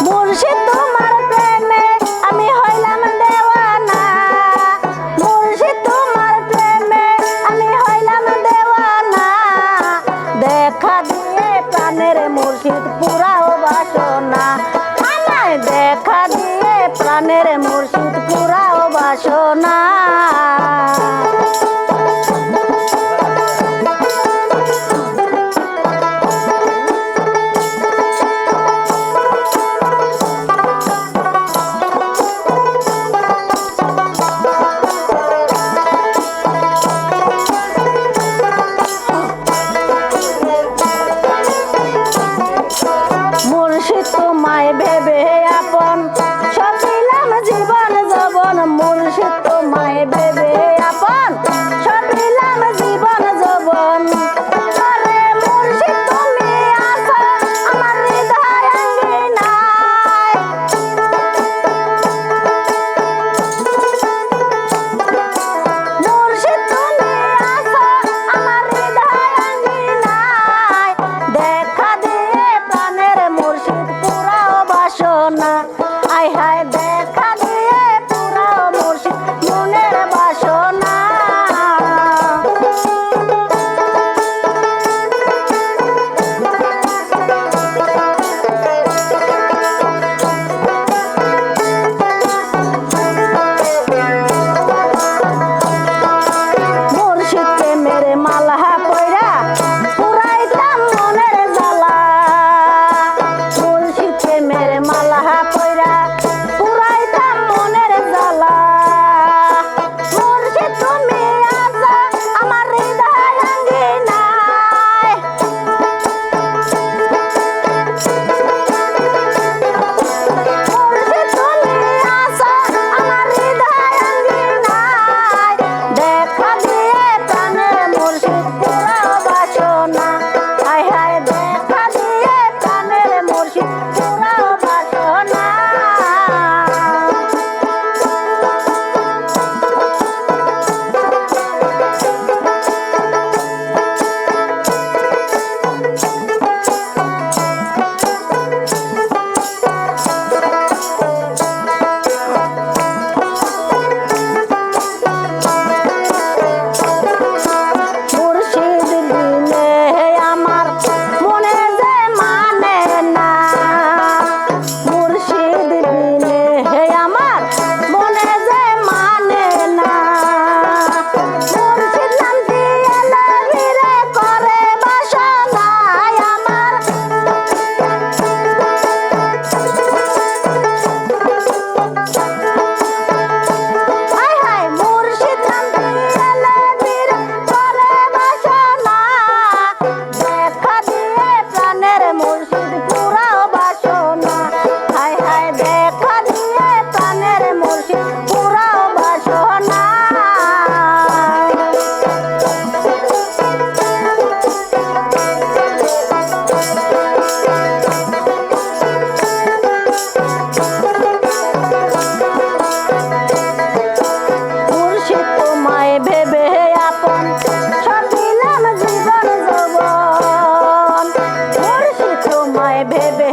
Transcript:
মুর্শিদ তোমার প্রেমে আমি হইলাম দেওয়ানা, মুর্শিদ তোমার প্রেমে আমি হইলাম দেওয়ানা। দেখা দিয়ে প্রাণের মুর্শিদ পুরাও বাসনা, আমায় দেখা দিয়ে প্রাণের মুর্শিদ পুরাও বাসনা। মুর্শিদ তোমায় ভেবে আপন সব দিলাম জীবন যৌবন, মুর্শিদ তোমায় ভেবে আপন সব দিলাম জীবন যৌবন। আরে মুর্শিদ তুমি আছো আমার হৃদয় আঙ্গিনায়, মুর্শিদ তুমি আছো আমার হৃদয় আঙ্গিনায়। দেখা দিয়ে প্রাণের মুর্শিদ পুরাও বাসনা, আয় হায় দেখা দিয়ে পুরাও মুর্শিদ মনের বাসনা। মুর্শিদ প্রেমের মালা পয়রা পুরাইতাম মনের জ্বালা, মুর্শিদ প্রেমের মালা পয়রা পুরাইতাম মনের জ্বালা। মুর্শিদ তুমি আছো আমার হৃদয় আঙ্গিনায়, মুর্শিদ তুমি আছো আমার হৃদয় আঙ্গিনায়। দেখা দিয়ে প্রাণের মুর্শিদ পুরাও বাসনা, হায় হায় দেখা দিয়ে প্রাণের মুর্শিদ পুরাও বাসনা। মুর্শিদ বিনে আমার মনে যে মানে না, মুর্শিদ বিনে আমার মনে যে মানে না। মুর্শিদ নামটি এলে ভিড়ে করে বাসনা আমার, হায় হায় মুর্শিদ নামটি এলে ভিড়ে করে বাসনা। দেখা দিয়ে প্রাণের মুর্শিদ পুরাও বাসনা, হায় হায় দেখা দিয়ে প্রাণের মুর্শিদ পুরাও বাসনা। মুর্শিদ তোমায় ভেবে আপন সব দিলাম জীবন যৌবন, মুর্শিদ তোমায় ভেবে